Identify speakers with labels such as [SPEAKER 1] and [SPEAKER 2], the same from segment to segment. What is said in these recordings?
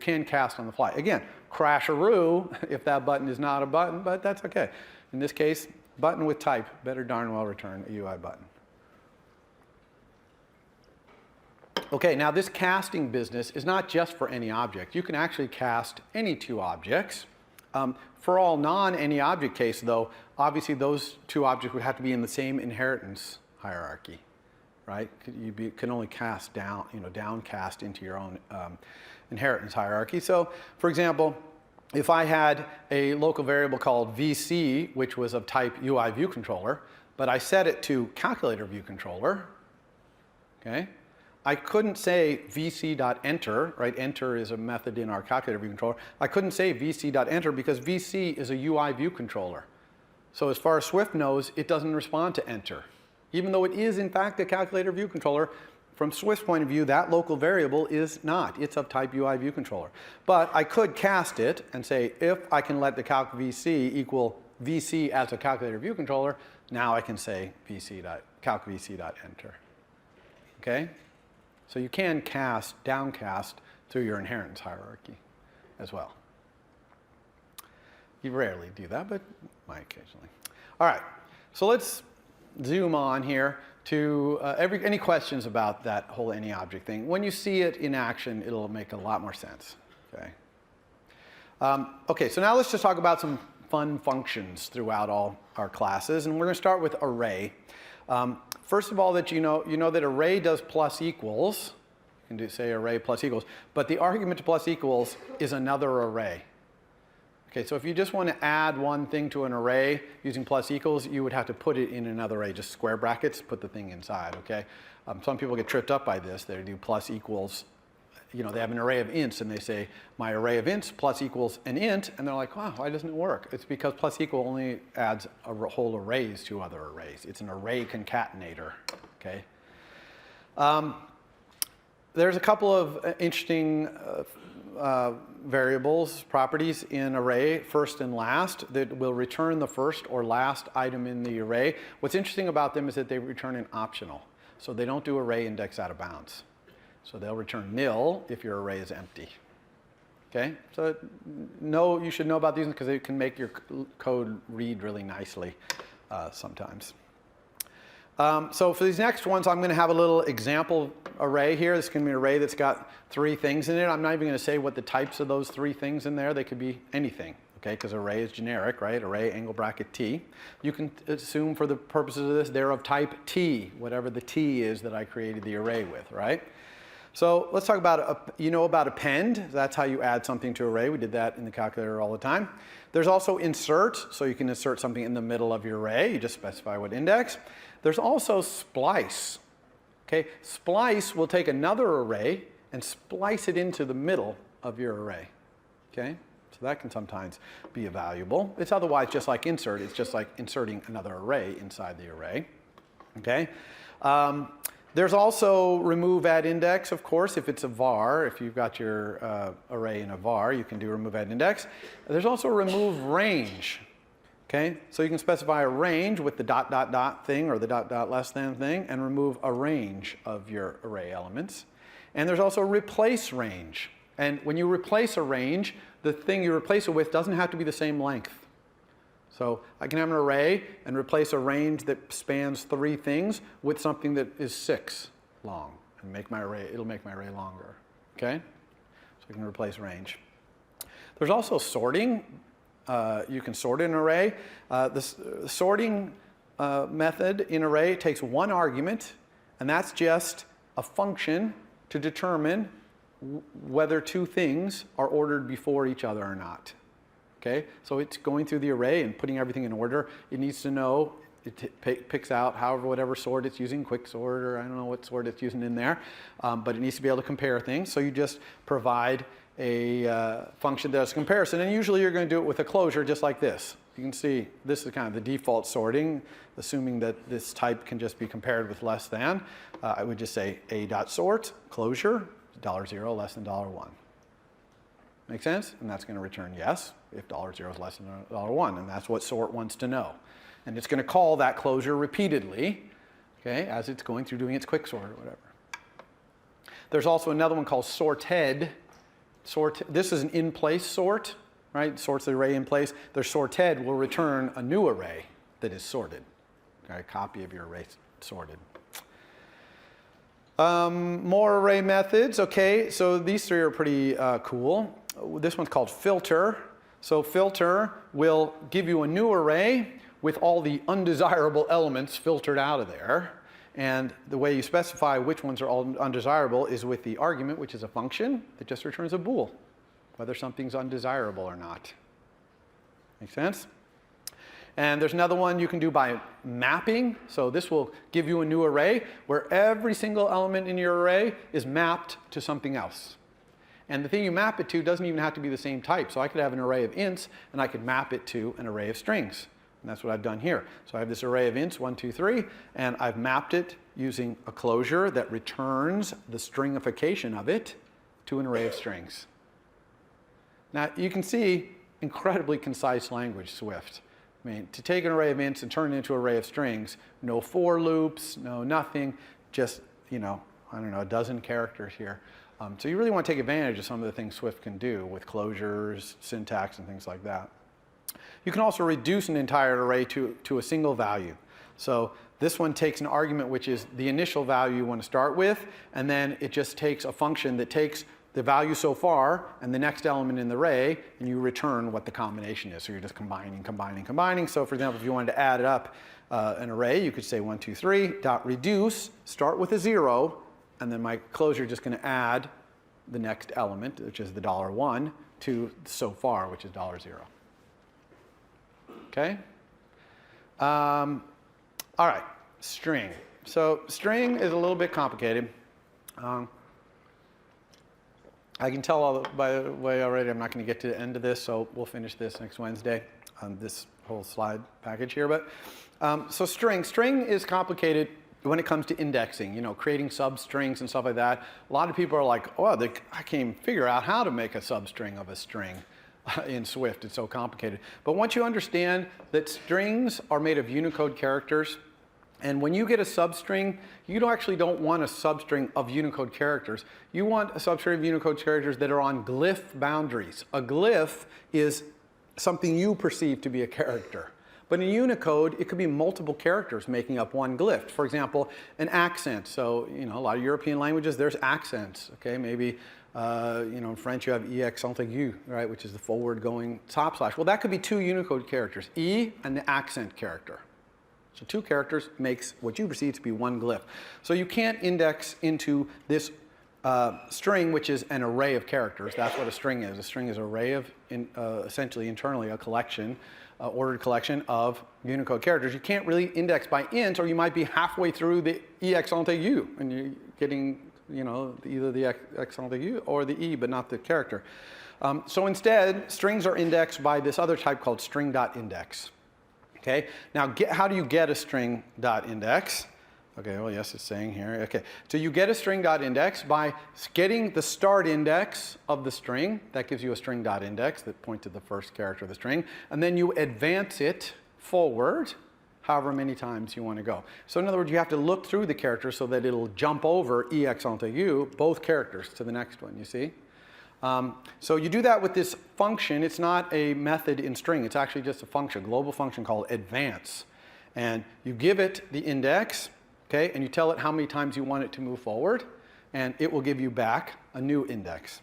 [SPEAKER 1] can cast on the fly. Again, crash-a-roo if that button is not a button, but that's okay. In this case, button with type better darn well return a UI button. Okay, now this casting business is not just for any object. You can actually cast any two objects. For all non-any object case, though, obviously those two objects would have to be in the same inheritance hierarchy, right? You can only cast down, downcast into your own inheritance hierarchy. So, for example, if I had a local variable called VC, which was of type UI view controller, but I set it to calculator view controller, okay? I couldn't say vc.enter, right? Enter is a method in our calculator view controller. I couldn't say vc.enter because VC is a UI view controller. So as far as Swift knows, it doesn't respond to enter. Even though it is, in fact, a calculator view controller, from Swift's point of view, that local variable is not. It's of type UI view controller. But I could cast it and say, if I can let the calc VC equal VC as a calculator view controller, now I can say calc VC.enter. Okay? So you can downcast through your inheritance hierarchy as well. You rarely do that, but might occasionally. All right, so let's zoom on here to any questions about that whole any object thing. When you see it in action, it'll make a lot more sense. Okay. Okay, so now let's just talk about some fun functions throughout all our classes, and we're going to start with array. First of all, that you know that array does plus equals. You can say array plus equals, but the argument to plus equals is another array. Okay, so if you just want to add one thing to an array using plus equals, you would have to put it in another array, just square brackets, put the thing inside, okay? Some people get tripped up by this. They do plus equals, they have an array of ints, and they say, my array of ints plus equals an int, and they're like, wow, why doesn't it work? It's because plus equal only adds whole arrays to other arrays. It's an array concatenator, okay? There's a couple of interesting variables, properties in array, first and last, that will return the first or last item in the array. What's interesting about them is that they return an optional. So they don't do array index out of bounds. So they'll return nil if your array is empty. Okay? So you should know about these because they can make your code read really nicely sometimes. So for these next ones, I'm going to have a little example array here. This is going to be an array that's got 3 things in it. I'm not even going to say what the types of those 3 things in there. They could be anything, okay? Because array is generic, right? Array angle bracket T. You can assume for the purposes of this, they're of type T, whatever the T is that I created the array with, right? So let's talk about, about append. That's how you add something to an array. We did that in the calculator all the time. There's also insert, so you can insert something in the middle of your array. You just specify what index. There's also splice. Okay, splice will take another array and splice it into the middle of your array. Okay, so that can sometimes be valuable. It's otherwise just like insert. It's just like inserting another array inside the array. Okay. There's also remove add index, of course, if it's a var. If you've got your array in a var, you can do remove add index. There's also remove range. Okay, so you can specify a range with the ... thing or the ... less than thing and remove a range of your array elements. And there's also replace range. And when you replace a range, the thing you replace it with doesn't have to be the same length. So I can have an array and replace a range that spans 3 things with something that is 6 long and it'll make my array longer. Okay, so I can replace range. There's also sorting. You can sort an array. This sorting method in array takes 1 argument, and that's just a function to determine whether 2 things are ordered before each other or not. Okay, so it's going through the array and putting everything in order. It needs to know, it picks out whatever sort it's using, quick sort, or I don't know what sort it's using in there, but it needs to be able to compare things. So you just provide a function that does comparison, and usually you're going to do it with a closure just like this. You can see this is kind of the default sorting, assuming that this type can just be compared with less than. I would just say a.sort, closure, $0 less than $1. Make sense? And that's going to return yes if $0 is less than $1, and that's what sort wants to know. And it's going to call that closure repeatedly, okay, as it's going through doing its quicksort or whatever. There's also another one called sorted. Sort, this is an in-place sort, right? Sorts the array in place. Their sorted will return a new array that is sorted. Okay, a copy of your array sorted. More array methods. Okay, so these three are pretty cool. This one's called filter. So filter will give you a new array with all the undesirable elements filtered out of there. And the way you specify which ones are all undesirable is with the argument, which is a function that just returns a bool, whether something's undesirable or not. Make sense? And there's another one you can do by mapping. So this will give you a new array where every single element in your array is mapped to something else. And the thing you map it to doesn't even have to be the same type. So I could have an array of ints, and I could map it to an array of strings. And that's what I've done here. So I have this array of ints, 1, 2, 3, and I've mapped it using a closure that returns the stringification of it to an array of strings. Now, you can see incredibly concise language, Swift. I mean, to take an array of ints and turn it into an array of strings, no for loops, no nothing, just, you know, I don't know, a dozen characters here. So you really want to take advantage of some of the things Swift can do with closures, syntax, and things like that. You can also reduce an entire array to a single value. So this one takes an argument which is the initial value you want to start with, and then it just takes a function that takes the value so far and the next element in the array, and you return what the combination is. So you're just combining, combining, combining. So for example, if you wanted to add it up an array, you could say 1, 2, 3, dot reduce, start with a 0, and then my closure is just going to add the next element, which is the $1, to so far, which is $0. Okay? All right, string. So string is a little bit complicated. I can tell by the way already I'm not going to get to the end of this, so we'll finish this next Wednesday on this whole slide package here. But so string is complicated when it comes to indexing, you know, creating substrings and stuff like that. A lot of people are like, oh, I can't even figure out how to make a substring of a string. In Swift, it's so complicated. But once you understand that strings are made of Unicode characters, and when you get a substring, you actually don't want a substring of Unicode characters. You want a substring of Unicode characters that are on glyph boundaries. A glyph is something you perceive to be a character. But in Unicode, it could be multiple characters making up one glyph. For example, an accent. So, you know, a lot of European languages, there's accents. Okay, maybe you know, in French you have accent aigu, right, which is the forward-going top slash. Well, that could be two Unicode characters, E and the accent character. So two characters makes what you perceive to be one glyph. So you can't index into this string, which is an array of characters. That's what a string is. A string is an array of, essentially internally, a collection, ordered collection of Unicode characters. You can't really index by int, or you might be halfway through the accent aigu, and you're getting, you know, either the accent aigu or the E, but not the character. So instead, strings are indexed by this other type called string.index. Okay, now how do you get a string.index? Okay, well, yes, it's saying here. Okay, so you get a string.index by getting the start index of the string. That gives you a string.index that points to the first character of the string. And then you advance it forward however many times you want to go. So in other words, you have to look through the characters so that it'll jump over E accent aigu, both characters, to the next one, you see? So you do that with this function. It's not a method in string. It's actually just a function, a global function called advance. And you give it the index, okay, and you tell it how many times you want it to move forward, and it will give you back a new index.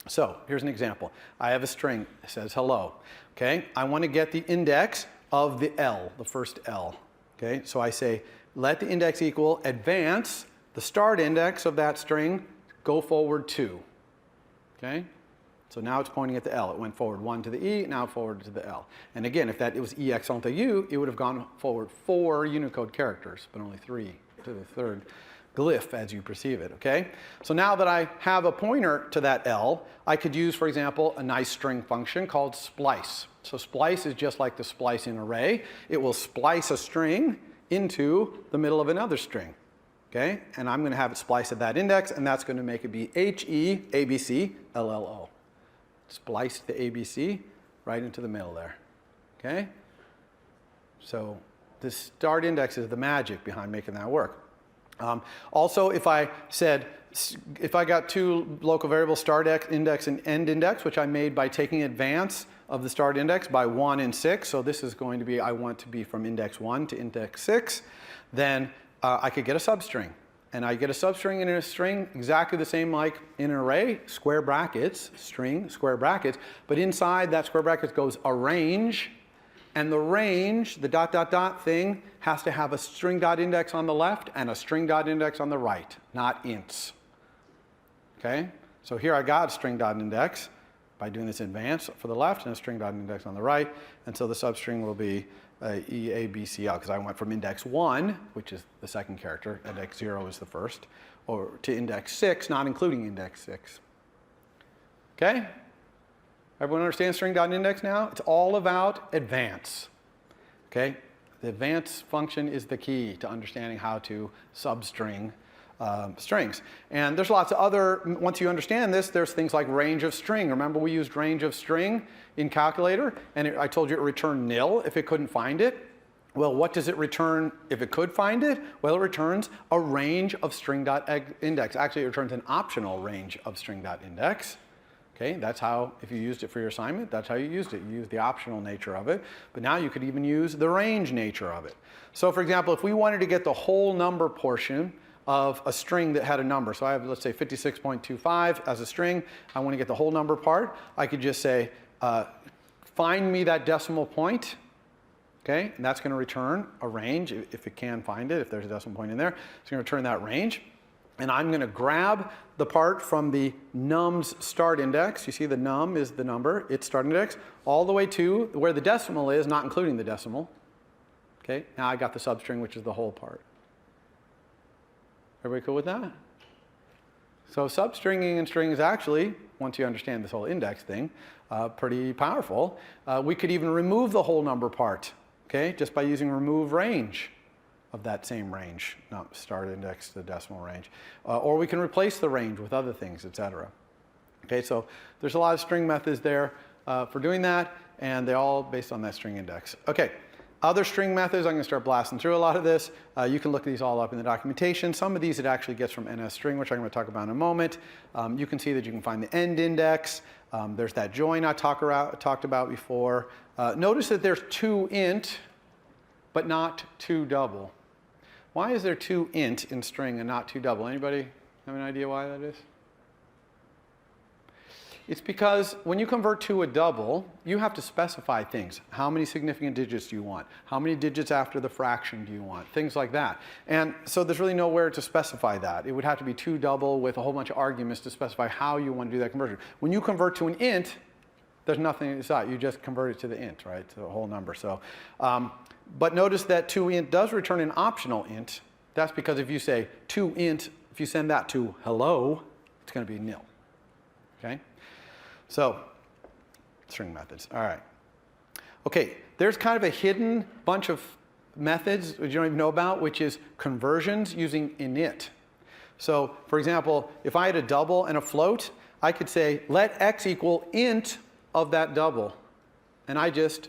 [SPEAKER 1] So here's an example. I have a string that says hello. Okay, I want to get the index of the L, the first L. Okay, so I say let the index equal advance the start index of that string, go forward 2. Okay, so now it's pointing at the L. It went forward 1 to the E, now forward to the L. And again, if it was E accent aigu, it would have gone forward 4 Unicode characters, but only 3 to the third glyph as you perceive it, okay? So now that I have a pointer to that L, I could use, for example, a nice string function called splice. So splice is just like the splice in array. It will splice a string into the middle of another string, okay? And I'm going to have it splice at that index, and that's going to make it be HE ABC LLO. Splice the ABC right into the middle there, okay? So the start index is the magic behind making that work. Also, if I got two local variables, start index and end index, which I made by taking advance of the start index by 1 and 6, so this is going to be, I want to be from index 1 to index 6, then I could get a substring. And I get a substring in a string exactly the same like in an array, square brackets, string, square brackets, but inside that square brackets goes a range, and the range, the dot, dot, dot thing, has to have a string dot index on the left and a string dot index on the right, not ints. Okay? So here I got a string dot index by doing this advance for the left and a string dot index on the right, and so the substring will be EABCL, because I went from index 1, which is the second character, index 0 is the first, or to index 6, not including index 6. Okay? Everyone understand string dot index now? It's all about advance. Okay? The advance function is the key to understanding how to substring strings. And there's lots of other, once you understand this, there's things like range of string. Remember we used range of string in calculator, and I told you it returned nil if it couldn't find it. Well, what does it return if it could find it? Well, it returns a range of string.index. Actually, it returns an optional range of string.index. Okay, that's how, if you used it for your assignment, that's how you used it. You used the optional nature of it, but now you could even use the range nature of it. So for example, if we wanted to get the whole number portion of a string that had a number, so I have, let's say, 56.25 as a string, I want to get the whole number part, I could just say, find me that decimal point, okay, and that's going to return a range, if it can find it, if there's a decimal point in there, it's going to return that range. And I'm going to grab the part from the num's start index. You see the num is the number, its start index, all the way to where the decimal is, not including the decimal. Okay, now I got the substring, which is the whole part. Everybody cool with that? So substringing and string is actually, once you understand this whole index thing, pretty powerful. We could even remove the whole number part, okay, just by using remove range of that same range, not start index to the decimal range. Or we can replace the range with other things, etc. Okay, so there's a lot of string methods there for doing that, and they're all based on that string index. Okay, other string methods, I'm going to start blasting through a lot of this. You can look these all up in the documentation. Some of these it actually gets from NSString, which I'm going to talk about in a moment. You can see that you can find the end index. There's that join I talked about before. Notice that there's two int, but not two double. Why is there two int in string and not two double? Anybody have an idea why that is? It's because when you convert to a double, you have to specify things. How many significant digits do you want? How many digits after the fraction do you want? Things like that. And so there's really nowhere to specify that. It would have to be two double with a whole bunch of arguments to specify how you want to do that conversion. When you convert to an int, there's nothing inside. You just convert it to the int, right? To a whole number. So, but notice that toInt does return an optional int. That's because if you say toInt, if you send that to hello, it's going to be nil. Okay? So, string methods. All right. Okay, there's kind of a hidden bunch of methods that you don't even know about, which is conversions using init. So, for example, if I had a double and a float, I could say let x equal int of that double. And I just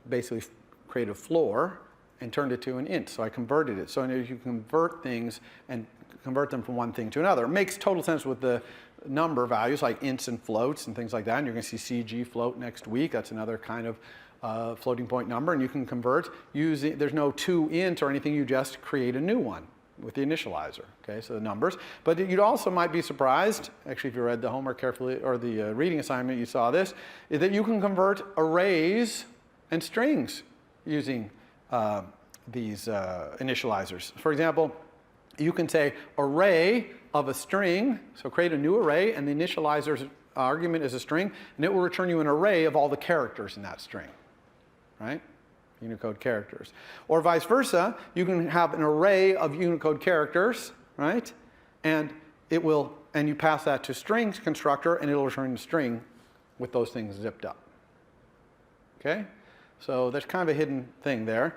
[SPEAKER 1] basically created a floor and turned it to an int. So I converted it. So you convert things and convert them from one thing to another. It makes total sense with the number values like ints and floats and things like that. And you're going to see CG float next week. That's another kind of floating point number. And you can convert using, there's no toInt or anything. You just create a new one with the initializer. Okay, so the numbers. But you also might be surprised, actually if you read the homework carefully or the reading assignment, you saw this, is that you can convert arrays and strings using these initializers. For example, you can say array of a string, so create a new array, and the initializer's argument is a string, and it will return you an array of all the characters in that string, right? Unicode characters. Or vice versa, you can have an array of Unicode characters, right? And it will, and you pass that to strings constructor, and it'll return a string with those things zipped up. Okay? So there's kind of a hidden thing there.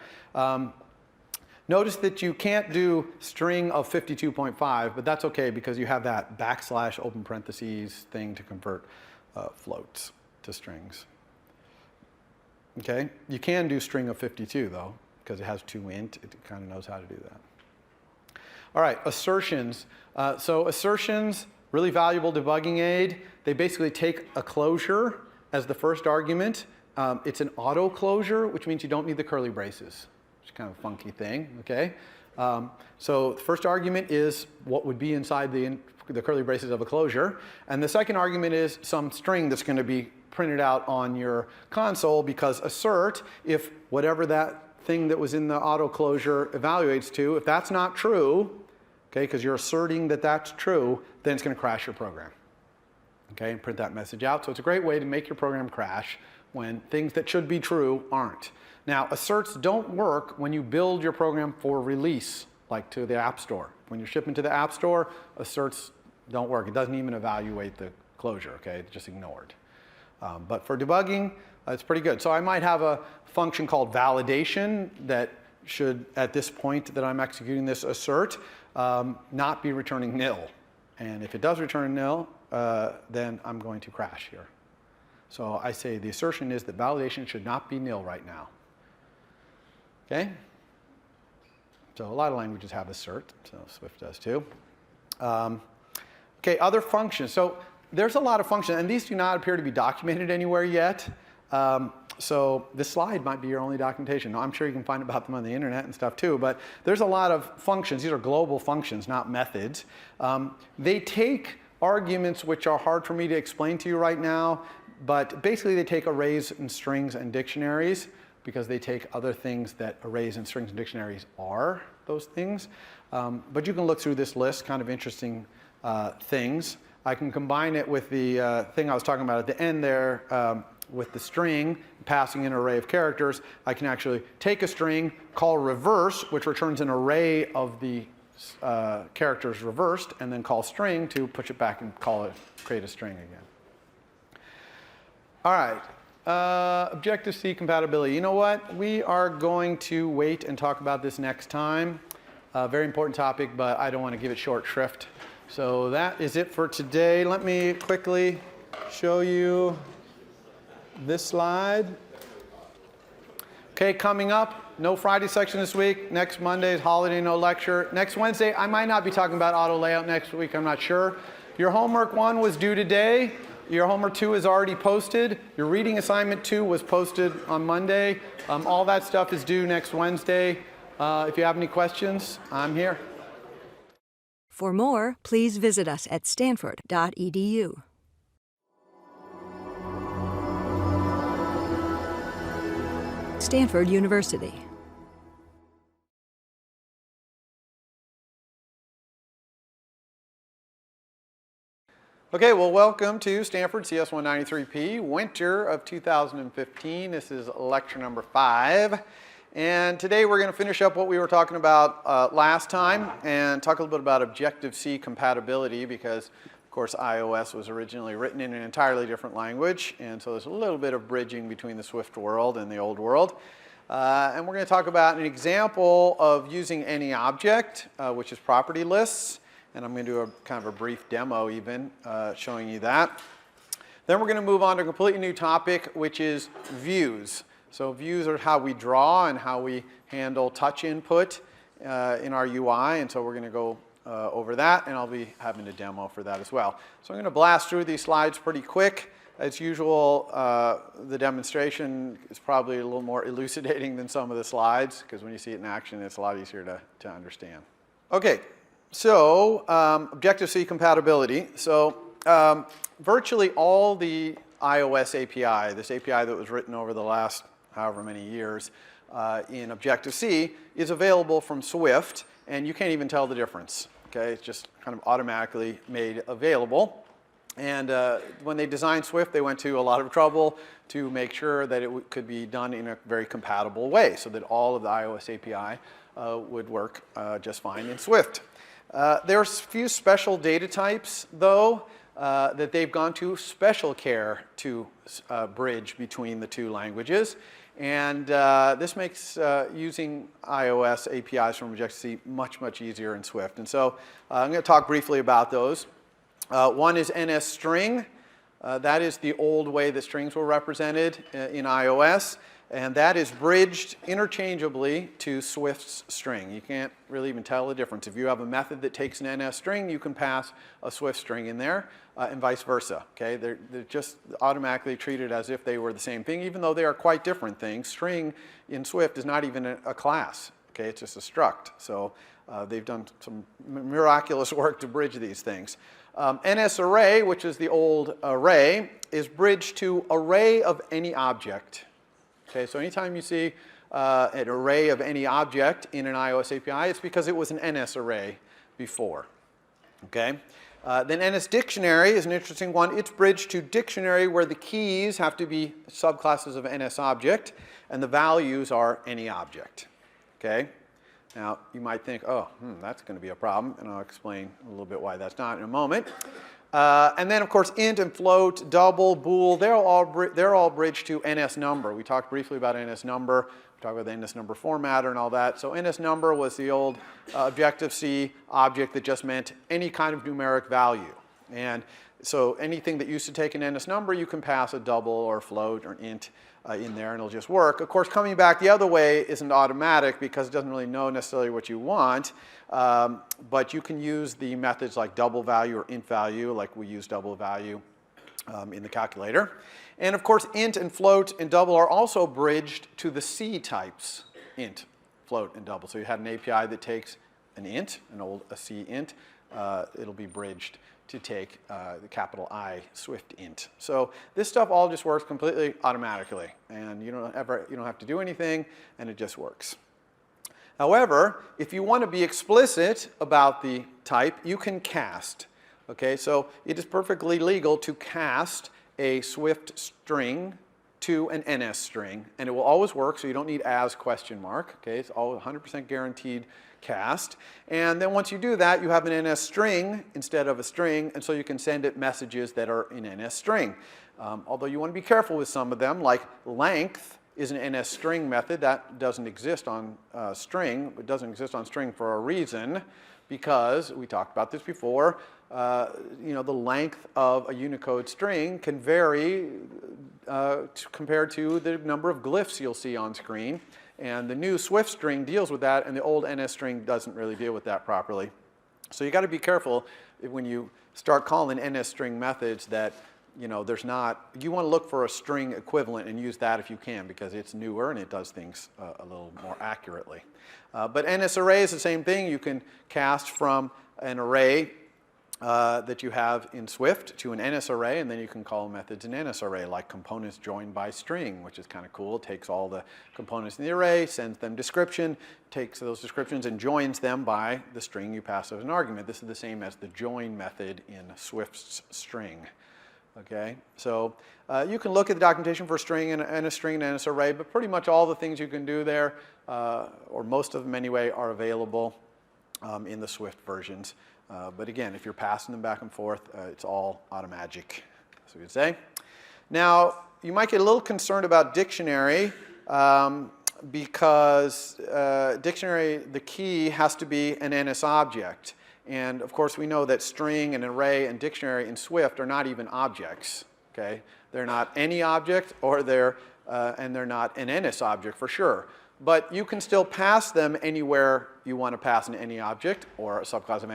[SPEAKER 1] Notice that you can't do string of 52.5, but that's okay because you have that backslash open parentheses thing to convert floats to strings. Okay? You can do string of 52 though, because it has toInt. It kind of knows how to do that. All right, assertions. So assertions, really valuable debugging aid. They basically take a closure as the first argument. It's an auto closure, which means you don't need the curly braces. It's kind of a funky thing, okay? So the first argument is what would be inside the curly braces of a closure. And the second argument is some string that's going to be printed out on your console, because assert, if whatever that thing that was in the auto closure evaluates to, if that's not true, okay, because you're asserting that that's true, then it's going to crash your program. Okay, and print that message out. So it's a great way to make your program crash when things that should be true aren't. Now, asserts don't work when you build your program for release, like to the App Store. When you're shipping to the App Store, asserts don't work. It doesn't even evaluate the closure, okay? It's just ignored. But for debugging, it's pretty good. So I might have a function called validation that should, at this point that I'm executing this assert, not be returning nil. And if it does return nil, then I'm going to crash here. So I say the assertion is that validation should not be nil right now. Okay? So a lot of languages have assert, so Swift does too. Okay, other functions. So there's a lot of functions, and these do not appear to be documented anywhere yet. So this slide might be your only documentation. I'm sure you can find about them on the internet and stuff too, but there's a lot of functions. These are global functions, not methods. They take arguments which are hard for me to explain to you right now, but basically they take arrays and strings and dictionaries, because they take other things that arrays and strings and dictionaries are, those things. But you can look through this list, kind of interesting things. I can combine it with the thing I was talking about at the end there, with the string, passing an array of characters. I can actually take a string, call reverse, which returns an array of the characters reversed, and then call string to push it back and create a string again. All right. Objective-C compatibility. You know what? We are going to wait and talk about this next time. Very important topic, but I don't want to give it short shrift. So that is it for today. Let me quickly show you this slide. Okay, coming up, no Friday section this week. Next Monday is holiday, no lecture. Next Wednesday, I might not be talking about auto layout next week. I'm not sure. Your homework 1 was due today. Your homework 2 is already posted. Your reading assignment 2 was posted on Monday. All that stuff is due next Wednesday. If you have any questions, I'm here.
[SPEAKER 2] For more, please visit us at stanford.edu. Stanford University.
[SPEAKER 1] Okay, well, welcome to Stanford CS193P, winter of 2015. This is lecture number 5. And today we're going to finish up what we were talking about last time and talk a little bit about Objective-C compatibility, because, of course, iOS was originally written in an entirely different language. And so there's a little bit of bridging between the Swift world and the old world. And we're going to talk about an example of using any object, which is property lists. And I'm going to do a kind of a brief demo even, showing you that. Then we're going to move on to a completely new topic, which is views. So views are how we draw and how we handle touch input in our UI. And so we're going to go over that, and I'll be having a demo for that as well. So I'm going to blast through these slides pretty quick. As usual, the demonstration is probably a little more elucidating than some of the slides, because when you see it in action, it's a lot easier to understand. Okay. So Objective-C compatibility. So virtually all the iOS API, this API that was written over the last however many years in Objective-C, is available from Swift, and you can't even tell the difference. Okay, it's just kind of automatically made available. And when they designed Swift, they went to a lot of trouble to make sure that it could be done in a very compatible way, so that all of the iOS API would work just fine in Swift. There's a few special data types, though, that they've gone to special care to bridge between the two languages. And this makes using iOS APIs from Objective-C much, much easier in Swift. And so I'm going to talk briefly about those. One is NS string. That is the old way that strings were represented in iOS. And that is bridged interchangeably to Swift's string. You can't really even tell the difference. If you have a method that takes an NS string, you can pass a Swift string in there, and vice versa. Okay? They're just automatically treated as if they were the same thing, even though they are quite different things. String in Swift is not even a class. Okay? It's just a struct. So they've done some miraculous work to bridge these things. NS array, which is the old array, is bridged to array of any object. Okay, so anytime you see an array of any object in an iOS API, it's because it was an NS array before. Okay? Then NS dictionary is an interesting one. It's bridged to dictionary where the keys have to be subclasses of NS object and the values are any object. Okay? Now, you might think, oh, that's going to be a problem, and I'll explain a little bit why that's not in a moment. And then, of course, int and float, double, bool, they're all bridged to NS number. We talked briefly about NS number. We talked about the NS number formatter and all that. So NS number was the old Objective-C object that just meant any kind of numeric value. And so anything that used to take an NS number, you can pass a double or float or int in there, and it'll just work. Of course, coming back the other way isn't automatic because it doesn't really know necessarily what you want. But you can use the methods like double value or int value, like we use double value in the calculator. And of course, int and float and double are also bridged to the C types, int, float, and double. So you had an API that takes an int, a C int. It'll be bridged to take the capital I Swift int. So this stuff all just works completely automatically, and you don't have to do anything, and it just works. However, if you want to be explicit about the type, you can cast. Okay, so it is perfectly legal to cast a Swift string to an NS string, and it will always work, so you don't need as question mark. Okay, it's all 100% guaranteed cast. And then once you do that, you have an NS string instead of a string, and so you can send it messages that are in NS string. Although you want to be careful with some of them, like length is an NS string method. That doesn't exist on string. It doesn't exist on string for a reason, because we talked about this before. The length of a Unicode string can vary compared to the number of glyphs you'll see on screen. And the new Swift string deals with that, and the old NS string doesn't really deal with that properly. So you got to be careful when you start calling NS string methods that there's not. You want to look for a string equivalent and use that if you can, because it's newer and it does things a little more accurately. But NS array is the same thing. You can cast from an array that you have in Swift to an NS array, and then you can call methods in NS array, like components joined by string, which is kind of cool. It takes all the components in the array, sends them description, takes those descriptions and joins them by the string you pass as an argument. This is the same as the join method in Swift's string. Okay, so you can look at the documentation for string and a string and NS array, but pretty much all the things you can do there, or most of them anyway, are available in the Swift versions. But again, if you're passing them back and forth, it's all automagic, as we would say. Now, you might get a little concerned about dictionary because dictionary, the key has to be an NS object. And of course, we know that string and array and dictionary in Swift are not even objects. Okay, they're not any object, or they're not an NS object for sure. But you can still pass them anywhere you want to pass an any object or a subclass of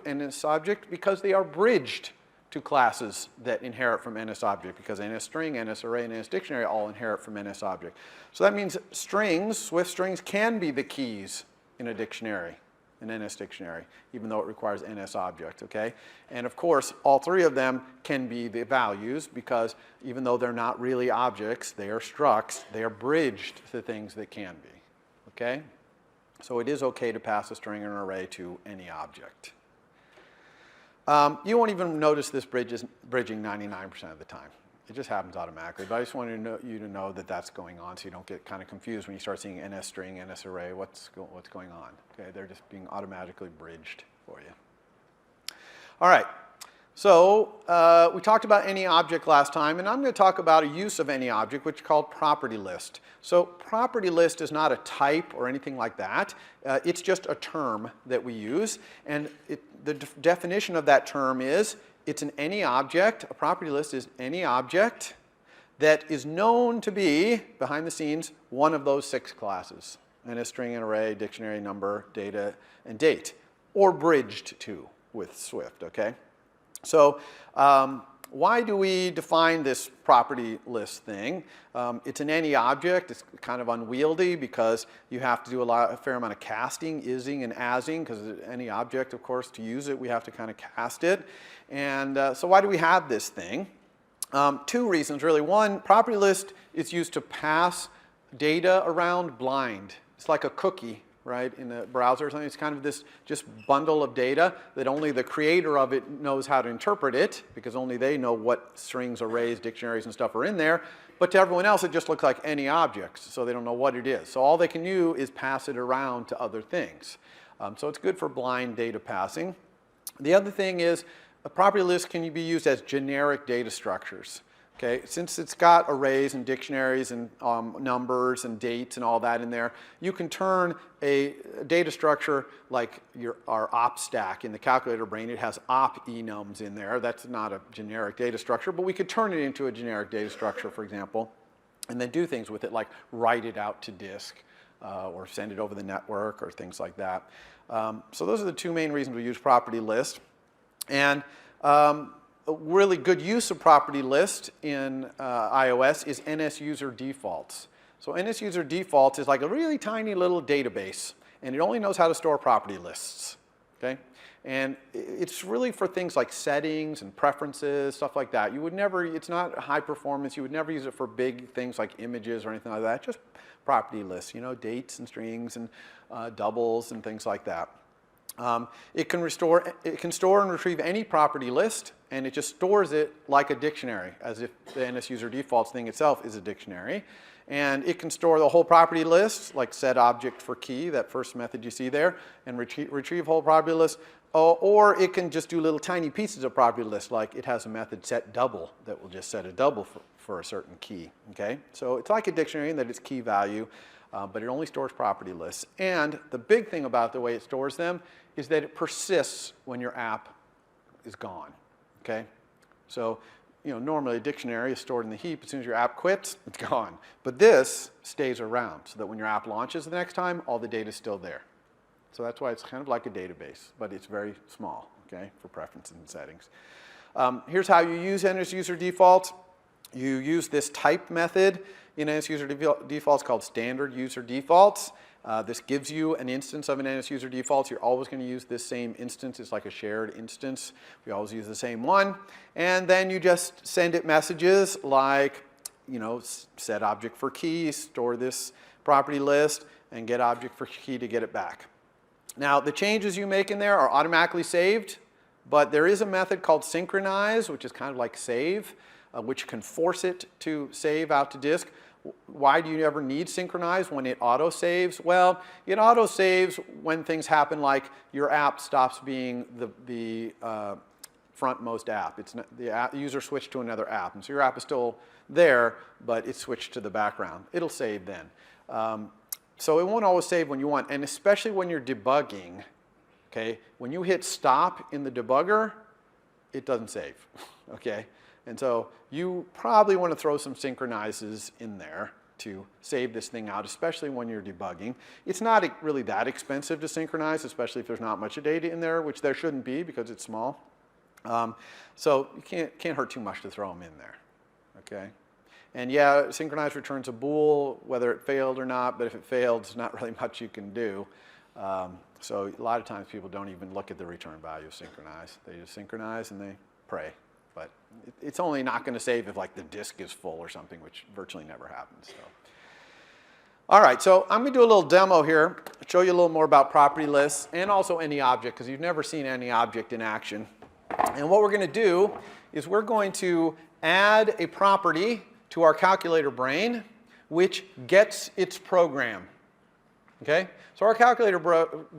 [SPEAKER 1] NS object because they are bridged to classes that inherit from NS object, because NS string, NS array, and NS dictionary all inherit from NS object. So that means strings, Swift strings, can be the keys in a dictionary, an NS dictionary, even though it requires NS object, okay? And of course, all three of them can be the values, because even though they're not really objects, they are structs, they are bridged to things that can be, okay? So it is okay to pass a string or an array to any object. You won't even notice this bridging 99% of the time. It just happens automatically, but I just wanted you to know that that's going on, so you don't get kind of confused when you start seeing NS string, NS array, what's going on. Okay, they're just being automatically bridged for you. All right, so we talked about any object last time, and I'm going to talk about a use of any object, which is called property list. So property list is not a type or anything like that. It's just a term that we use, and the definition of that term is it's an any object. A property list is any object that is known to be, behind the scenes, one of those 6 classes. And a string, an array, dictionary, number, data, and date. Or bridged to with Swift, okay? So why do we define this property list thing? It's an any object. It's kind of unwieldy because you have to do a fair amount of casting, ising, and asing, because any object, of course, to use it, we have to kind of cast it. And so why do we have this thing? 2 reasons, really. One, property list is used to pass data around blind. It's like a cookie, right, in a browser or something. It's kind of this just bundle of data that only the creator of it knows how to interpret it, because only they know what strings, arrays, dictionaries, and stuff are in there. But to everyone else, it just looks like any object, so they don't know what it is. So all they can do is pass it around to other things. So it's good for blind data passing. The other thing is, a property list can be used as generic data structures. Okay, since it's got arrays and dictionaries and numbers and dates and all that in there, you can turn a data structure like our op stack in the calculator brain. It has op enums in there. That's not a generic data structure, but we could turn it into a generic data structure, for example, and then do things with it like write it out to disk or send it over the network or things like that. So those are the 2 main reasons we use property list. And a really good use of property list in iOS is NSUser defaults. So NSUser defaults is like a really tiny little database, and it only knows how to store property lists. Okay? And it's really for things like settings and preferences, stuff like that. You would never, it's not high performance. You would never use it for big things like images or anything like that. Just property lists, you know, dates and strings and doubles and things like that. It can store and retrieve any property list, and it just stores it like a dictionary, as if the NSUser defaults thing itself is a dictionary. And it can store the whole property list, like set object for key, that first method you see there, and retrieve whole property list. Or it can just do little tiny pieces of property list, like it has a method set double that will just set a double for a certain key. Okay? So it's like a dictionary in that it's key value, but it only stores property lists. And the big thing about the way it stores them is that it persists when your app is gone. Okay? So, you know, normally a dictionary is stored in the heap. As soon as your app quits, it's gone. But this stays around so that when your app launches the next time, all the data is still there. So that's why it's kind of like a database, but it's very small, okay, for preferences and settings. Here's how you use NSUser defaults. You use this type method in NSUser defaults called standard user defaults. This gives you an instance of an NSUser defaults. You're always going to use this same instance. It's like a shared instance. We always use the same one. And then you just send it messages like, you know, set object for key, store this property list, and get object for key to get it back. Now, the changes you make in there are automatically saved, but there is a method called synchronize, which is kind of like save, which can force it to save out to disk. Why do you ever need synchronize when it auto-saves? Well, it auto-saves when things happen like your app stops being the frontmost app. It's not, the user switched to another app. And so your app is still there, but it's switched to the background. It'll save then. So it won't always save when you want, and especially when you're debugging. Okay? When you hit stop in the debugger, it doesn't save. Okay? And so you probably want to throw some synchronizes in there to save this thing out, especially when you're debugging. It's not really that expensive to synchronize, especially if there's not much data in there, which there shouldn't be because it's small. So you can't hurt too much to throw them in there. Okay? And yeah, synchronize returns a bool, whether it failed or not, but if it failed, there's not really much you can do. So a lot of times people don't even look at the return value of synchronize. They just synchronize and they pray. But it's only not going to save if like the disk is full or something, which virtually never happens. So. All right, so I'm going to do a little demo here, show you a little more about property lists and also any object, because you've never seen any object in action. And what we're going to do is we're going to add a property to our calculator brain, which gets its program. Okay? So our calculator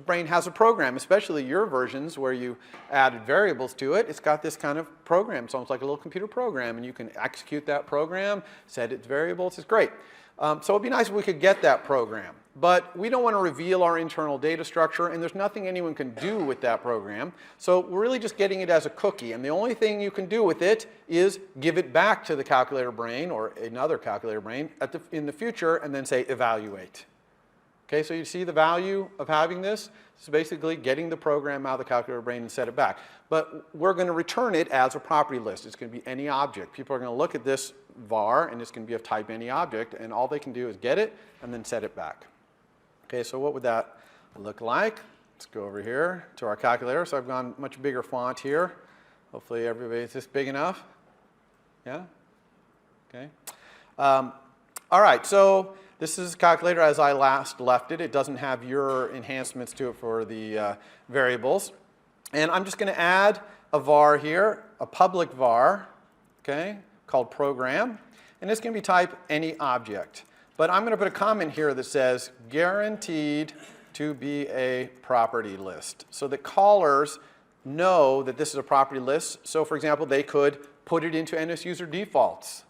[SPEAKER 1] brain has a program, especially your versions where you added variables to it. It's got this kind of program. It's almost like a little computer program, and you can execute that program, set its variables. It's great. So it'd be nice if we could get that program. But we don't want to reveal our internal data structure, and there's nothing anyone can do with that program. So we're really just getting it as a cookie, and the only thing you can do with it is give it back to the calculator brain or another calculator brain in the future, and then say evaluate. Okay, so you see the value of having this? It's basically getting the program out of the calculator brain and set it back. But we're going to return it as a property list. It's going to be any object. People are going to look at this var, and it's going to be of type any object, and all they can do is get it and then set it back. Okay, so what would that look like? Let's go over here to our calculator. So I've gone much bigger font here. Hopefully everybody's this big enough. Yeah? Okay. All right, so this is a calculator as I last left it. It doesn't have your enhancements to it for the variables. And I'm just going to add a var here, a public var, okay, called program. And it's going to be type any object. But I'm going to put a comment here that says guaranteed to be a property list, so that callers know that this is a property list. So for example, they could put it into NS user defaults.